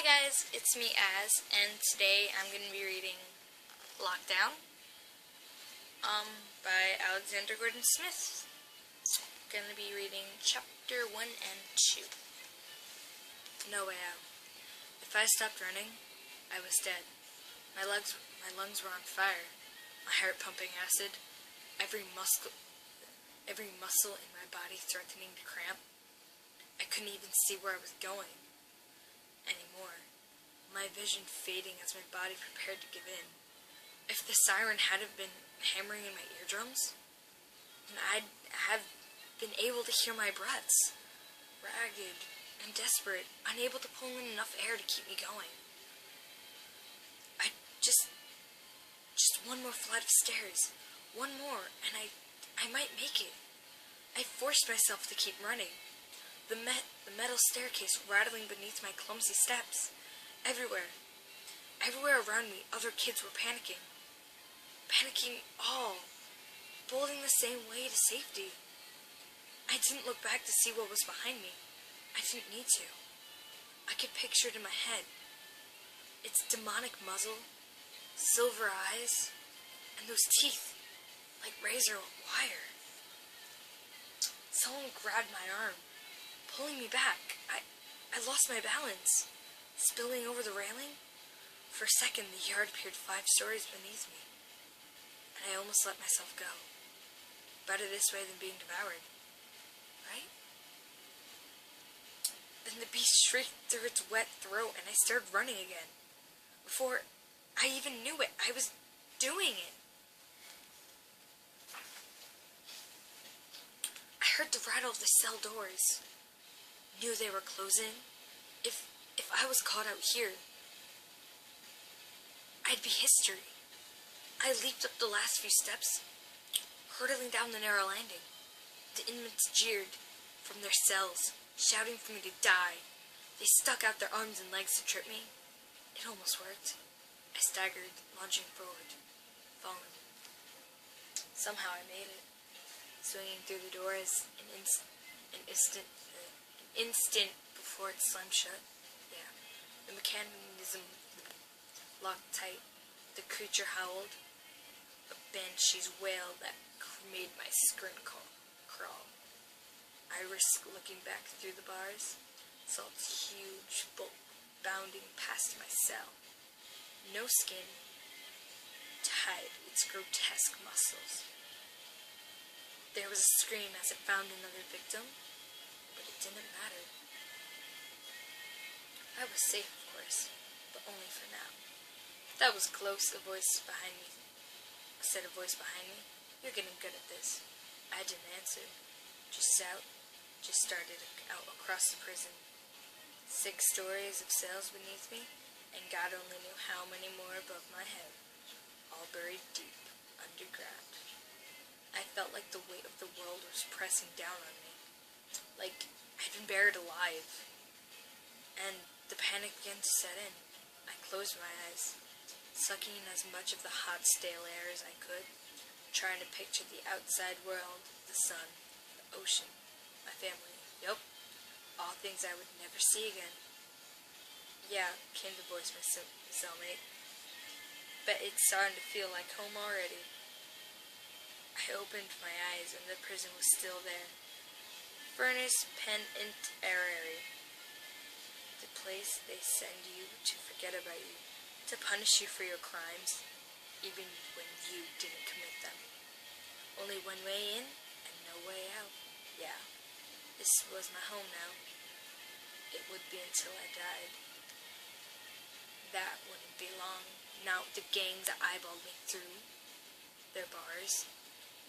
Hi guys, it's me Az, and today I'm going to be reading Lockdown by Alexander Gordon Smith. I'm going to be reading chapter 1 and 2. No Way Out. If I stopped running, I was dead. My lungs were on fire, my heart pumping acid, every muscle in my body threatening to cramp. I couldn't even see where I was going anymore, my vision fading as my body prepared to give in. If the siren hadn't been hammering in my eardrums, then I'd have been able to hear my breaths, ragged and desperate, unable to pull in enough air to keep me going. I just one more flight of stairs, one more, and I might make it. I forced myself to keep running. The metal staircase rattling beneath my clumsy steps. Everywhere around me, other kids were panicking. Panicking all, bolting the same way to safety. I didn't look back to see what was behind me. I didn't need to. I could picture it in my head. Its demonic muzzle, silver eyes, and those teeth, like razor wire. Someone grabbed my arm, pulling me back. I lost my balance, spilling over the railing. For a second, the yard appeared 5 stories beneath me, and I almost let myself go. Better this way than being devoured, right? Then the beast shrieked through its wet throat, and I started running again. Before I even knew it, I was doing it. I heard the rattle of the cell doors. Knew they were closing. If I was caught out here, I'd be history. I leaped up the last few steps, hurtling down the narrow landing. The inmates jeered from their cells, shouting for me to die. They stuck out their arms and legs to trip me. It almost worked. I staggered, launching forward, falling. Somehow I made it, swinging through the doors an instant before it slammed shut. Yeah, the mechanism locked tight. The creature howled, a banshee's wail that made my skin crawl. I risked looking back through the bars, saw its huge bulk bounding past my cell. No skin to hide its grotesque muscles. There was a scream as it found another victim, but it didn't matter. I was safe, of course, but only for now. That was close, a voice behind me. Said a voice behind me, "You're getting good at this." I didn't answer. Just started out across the prison. 6 stories of cells beneath me, and God only knew how many more above my head, all buried deep underground. I felt like the weight of the world was pressing down on me, like I'd been buried alive. And the panic began to set in. I closed my eyes, sucking in as much of the hot, stale air as I could, trying to picture the outside world, the sun, the ocean, my family. Yup, all things I would never see again. Yeah, came the voice of my cellmate, but it's starting to feel like home already. I opened my eyes, and the prison was still there. Furnace penitentiary. The place they send you to forget about you, to punish you for your crimes, even when you didn't commit them. Only one way in, and no way out. Yeah, this was my home now. It would be until I died. That wouldn't be long. Not with the gangs that eyeballed me through their bars.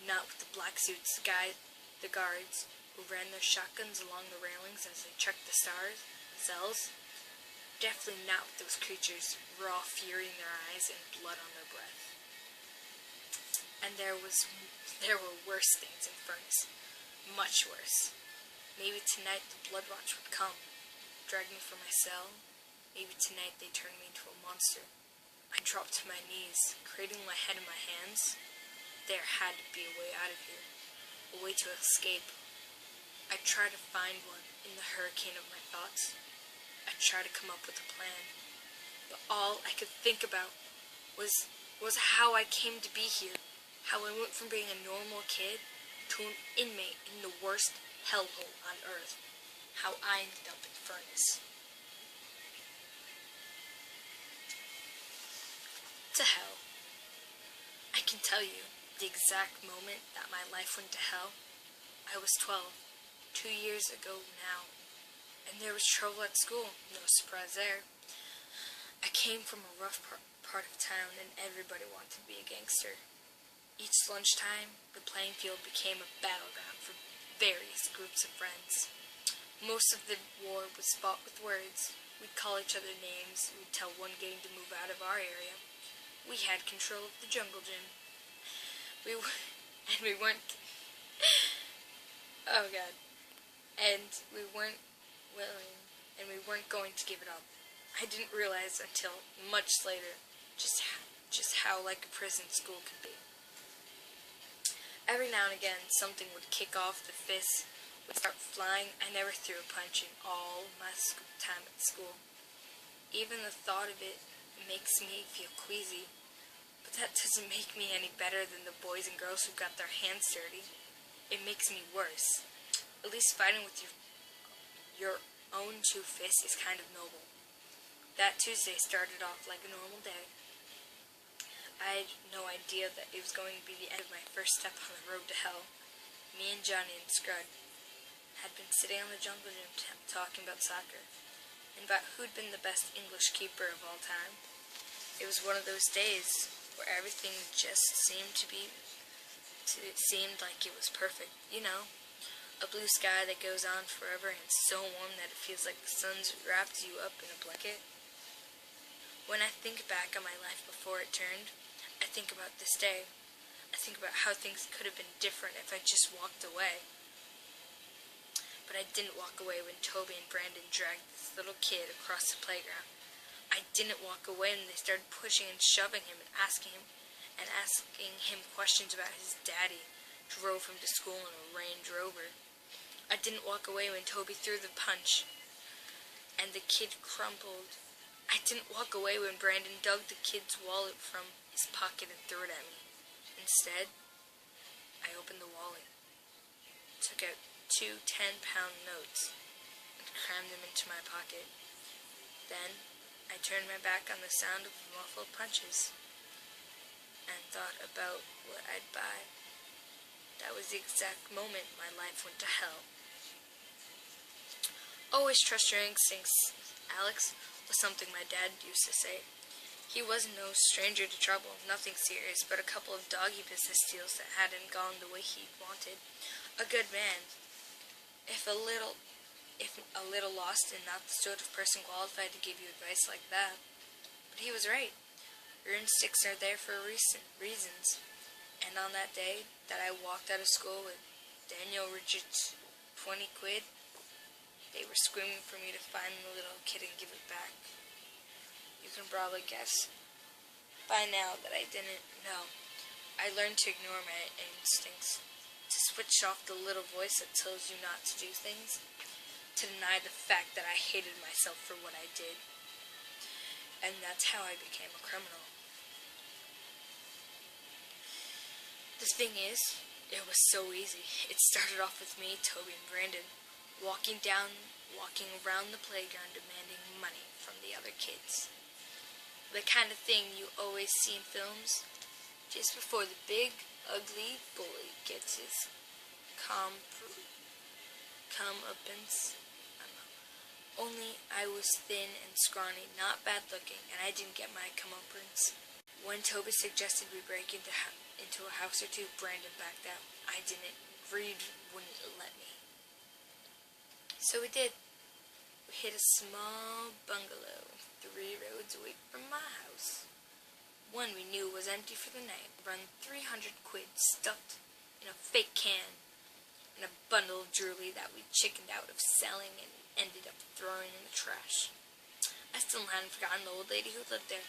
Not with the black suits, the guards, who ran their shotguns along the railings as they checked the cells. Definitely not with those creatures, raw fury in their eyes and blood on their breath. And there were worse things in Furnace. Much worse. Maybe tonight the Blood Watch would come, drag me from my cell. Maybe tonight they'd turn me into a monster. I dropped to my knees, cradling my head in my hands. There had to be a way out of here, a way to escape. I tried to find one in the hurricane of my thoughts. I tried to come up with a plan, but all I could think about was how I came to be here, how I went from being a normal kid to an inmate in the worst hellhole on earth, how I ended up in Furnace. To hell. I can tell you the exact moment that my life went to hell. I was 12, 2 years ago now, and there was trouble at school, no surprise there. I came from a rough part of town, and everybody wanted to be a gangster. Each lunchtime, the playing field became a battleground for various groups of friends. Most of the war was fought with words. We'd call each other names. We'd tell one gang to move out of our area. We had control of the jungle gym. We weren't. Oh God. And we weren't willing, and we weren't going to give it up. I didn't realize until much later just how like a prison school could be. Every now and again, something would kick off, the fists would start flying. I never threw a punch in all my time at school. Even the thought of it makes me feel queasy, but that doesn't make me any better than the boys and girls who got their hands dirty. It makes me worse. At least fighting with your own two fists is kind of noble. That Tuesday started off like a normal day. I had no idea that it was going to be the end of my first step on the road to hell. Me and Johnny and Scrud had been sitting on the jungle gym talking about soccer, and about who'd been the best English keeper of all time. It was one of those days where everything just seemed like it was perfect. You know, a blue sky that goes on forever and it's so warm that it feels like the sun's wrapped you up in a blanket. When I think back on my life before it turned, I think about this day. I think about how things could have been different if I just walked away. But I didn't walk away when Toby and Brandon dragged this little kid across the playground. I didn't walk away when they started pushing and shoving him and asking him questions about his daddy, drove him to school in a Range Rover. I didn't walk away when Toby threw the punch and the kid crumpled. I didn't walk away when Brandon dug the kid's wallet from his pocket and threw it at me. Instead, I opened the wallet, took out 2 10-pound notes, and crammed them into my pocket. Then, I turned my back on the sound of muffled punches, and thought about what I'd buy. That was the exact moment my life went to hell. Always trust your instincts, Alex, was something my dad used to say. He was no stranger to trouble, nothing serious, but a couple of doggy business deals that hadn't gone the way he wanted. A good man, if a little lost and not the sort of person qualified to give you advice like that. But he was right. Your instincts are there for reasons. And on that day that I walked out of school with Daniel Richards' 20 quid, they were screaming for me to find the little kid and give it back. You can probably guess by now that I didn't know. I learned to ignore my instincts, to switch off the little voice that tells you not to do things, to deny the fact that I hated myself for what I did. And that's how I became a criminal. The thing is, it was so easy. It started off with me, Toby, and Brandon, walking around the playground demanding money from the other kids. The kind of thing you always see in films, just before the big, ugly bully gets his comeuppance. Only I was thin and scrawny, not bad looking, and I didn't get my comeuppance. When Toby suggested we break into a house or two, Brandon backed out. I didn't. Reed wouldn't let me. So we did. We hit a small bungalow 3 roads away from my house. One we knew was empty for the night. Run 300 quid stuffed in a fake can and a bundle of jewelry that we chickened out of selling and ended up throwing in the trash. I still hadn't forgotten the old lady who lived there.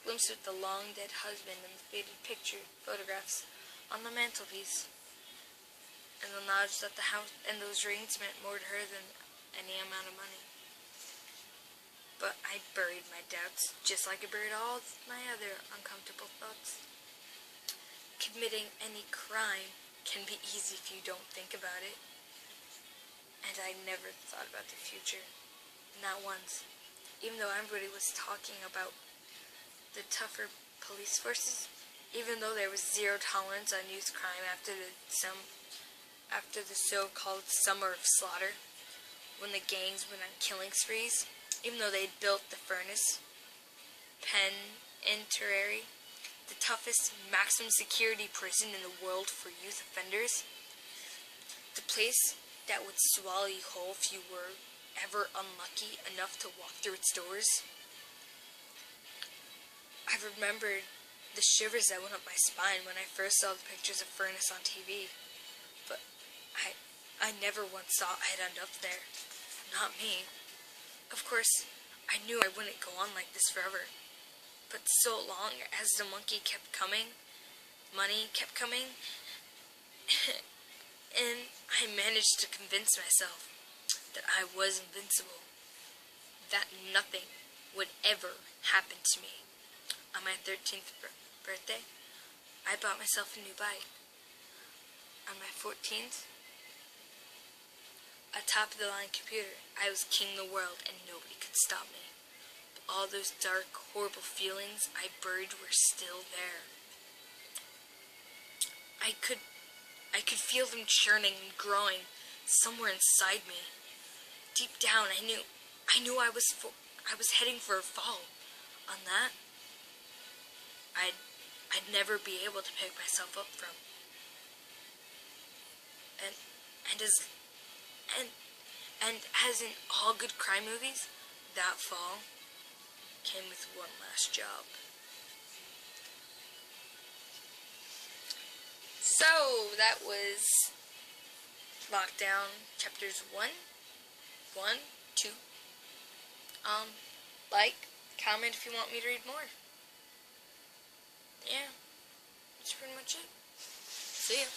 Glimpsed with the long dead husband and the faded photographs on the mantelpiece. And the knowledge that the house and those rings meant more to her than any amount of money. But I buried my doubts, just like I buried all my other uncomfortable thoughts. Committing any crime can be easy if you don't think about it. And I never thought about the future. Not once. Even though everybody was talking about the tougher police forces, even though there was zero tolerance on youth crime after the so-called Summer of Slaughter, when the gangs went on killing sprees, even though they'd built the furnace, penitentiary, the toughest maximum security prison in the world for youth offenders, the place that would swallow you whole if you were ever unlucky enough to walk through its doors. I remembered the shivers that went up my spine when I first saw the pictures of Furnace on TV, but I never once thought I'd end up there. Not me. Of course, I knew I wouldn't go on like this forever, but so long as the monkey kept coming, money kept coming, and I managed to convince myself that I was invincible, that nothing would ever happen to me. On my 13th birthday, I bought myself a new bike. On my 14th, a top-of-the-line computer. I was king of the world and nobody could stop me. But all those dark, horrible feelings I buried were still there. I could feel them churning and growing somewhere inside me. Deep down, I knew I was heading for a fall. On that, I'd never be able to pick myself up from. And as in all good crime movies, that fall came with one last job. So that was Lockdown chapters 1, 2. Like, comment if you want me to read more. Yeah, that's pretty much it. See ya.